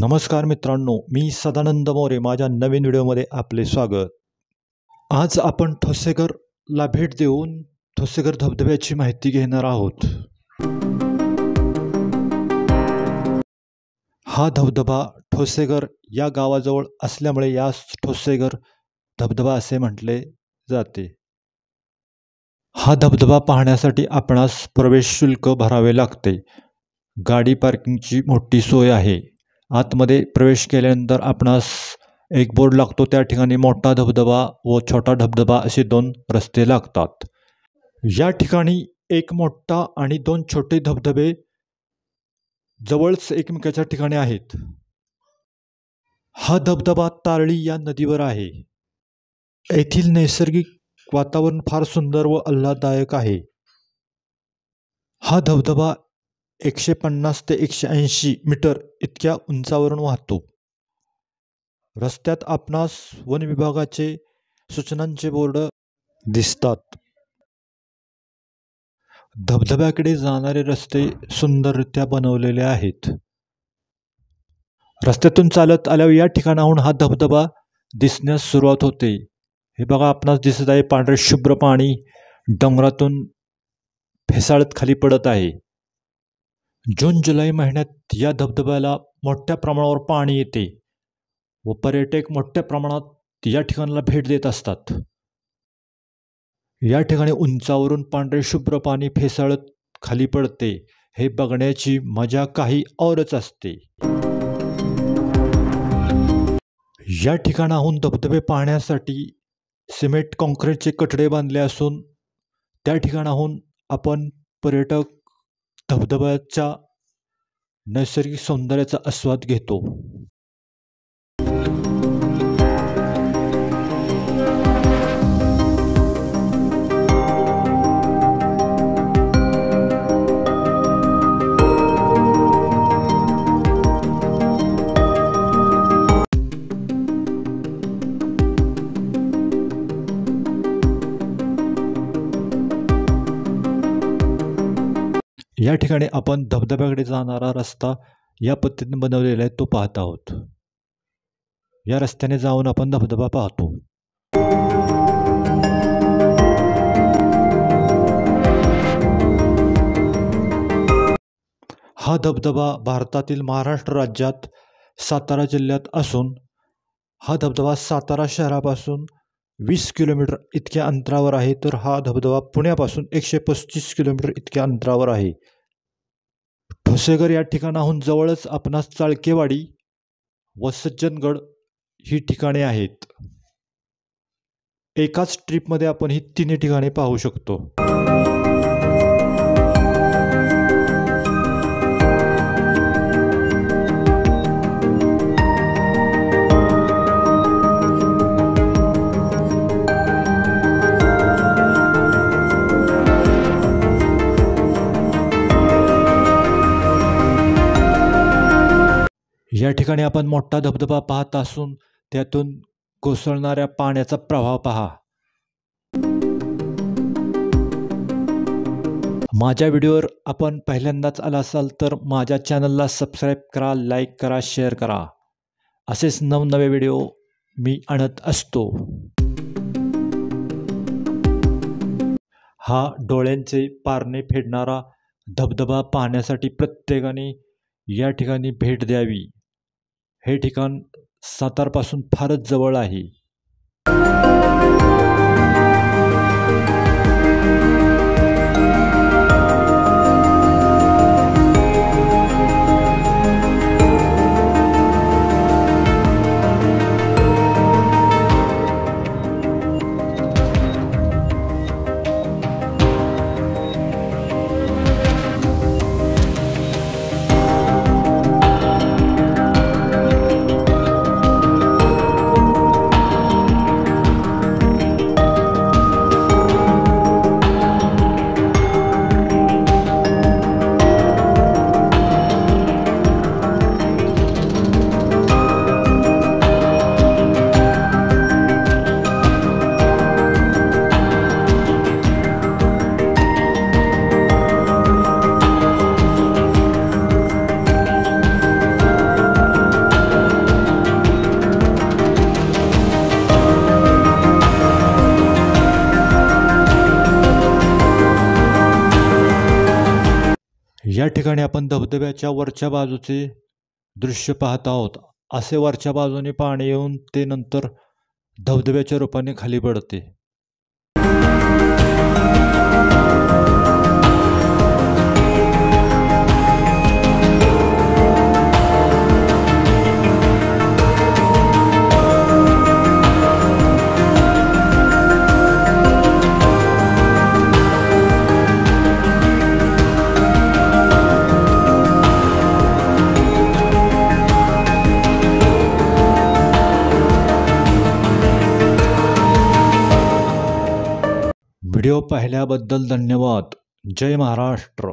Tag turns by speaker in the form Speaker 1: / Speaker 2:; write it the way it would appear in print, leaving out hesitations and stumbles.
Speaker 1: नमस्कार मित्रांनो, मी सदानंद मोरे. माझ्या नवीन व्हिडिओमध्ये आपले स्वागत. आज आपण ठोसेघरला भेट देऊन ठोसेघर धबधब्याची माहिती घेणार आहोत. हा धबधबा ठोसेघर या गावाजवळ असल्यामुळे यास ठोसेघर धबधबा असे म्हटले जाते. हा धबधबा पाहण्यासाठी आपणास प्रवेश शुल्क भरावे लागते. गाडी पार्किंगची मोठी सोय आहे. आतमध्ये प्रवेश केल्यानंतर आपणास एक बोर्ड लागतो. त्या ठिकाणी मोठा धबधबा व छोटा धबधबा असे दोन रस्ते लागतात. या ठिकाणी एक मोठा आणि दोन छोटे धबधबे जवळच एकमेकाच्या ठिकाणी आहेत. हा धबधबा तारळी या नदीवर आहे. येथील नैसर्गिक वातावरण फार सुंदर व आल्हाददायक आहे. हा धबधबा 150 ते 180 मीटर इतक्या उंचावरून वाहतो. रस्त्यात आपणास वन विभागाचे सूचनांचे बोर्ड दिसतात. धबधब्याकडे जाणारे रस्ते सुंदररित्या बनवलेले आहेत. रस्त्यातून चालत आल्यावर या ठिकाणाहून हा धबधबा दिसण्यास सुरुवात होते. हे बघा, आपणास दिसत आहे पांढरे शुभ्र पाणी डोंगरातून फेसाळत खाली पडत आहे. जून जुलै महिन्यात या धबधब्याला मोठ्या प्रमाणावर पाणी येते व पर्यटक मोठ्या प्रमाणात या ठिकाणाला भेट देत असतात. या ठिकाणी उंचावरून पांढरे शुभ्र पाणी फेसाळत खाली पडते. हे बघण्याची मजा काही औरच असते. या ठिकाणाहून धबधबे पाहण्यासाठी सिमेंट कॉन्क्रीटचे कठडे बांधले असून त्या ठिकाणाहून आपण पर्यटक धबधब्याच्या नैसर्गिक सौंदर्याचा आस्वाद घेतो. या ठिकाणी आपण धबधब्याकडे जाणारा रस्ता या पद्धतीने बनवलेला आहे तो पाहत आहोत. या रस्त्याने जाऊन आपण धबधबा पाहतो. हा धबधबा भारतातील महाराष्ट्र राज्यात सातारा जिल्ह्यात असून हा धबधबा सातारा शहरापासून 20 किलोमीटर इतक्या अंतरावर आहे. तर हा धबधबा पुण्यापासून 135 किलोमीटर इतक्या अंतरावर आहे. ठोसेघर या ठिकाणाहून जवळच आपणास चाळकेवाडी व सज्जनगड ही ठिकाणे आहेत. एकाच ट्रिपमध्ये आपण ही तिन्ही ठिकाणे पाहू शकतो. या ठिकाणी आपण मोठा धबधबा पाहत असून त्यातून कोसळणाऱ्या पाण्याचा प्रवाह पहा. माझ्या व्हिडिओवर आपण पहिल्यांदाच आला असाल तर माझ्या चॅनलला सबस्क्राईब करा, लाईक करा, शेअर करा. असेच नवनवे व्हिडिओ मी आणत असतो. हा डोळ्यांचे पारणे फेडणारा धबधबा पाहण्यासाठी प्रत्येकाने या ठिकाणी भेट द्यावी. हे ठिकाण सातारपासून फारच जवळ आहे. या ठिकाणी आपण धबधब्याच्या वरच्या बाजूचे दृश्य पाहत आहोत. असे वरच्या बाजूने पाणी येऊन ते नंतर धबधब्याच्या रूपाने खाली पडते. व्हिडिओ पाहिल्याबद्दल धन्यवाद. जय महाराष्ट्र.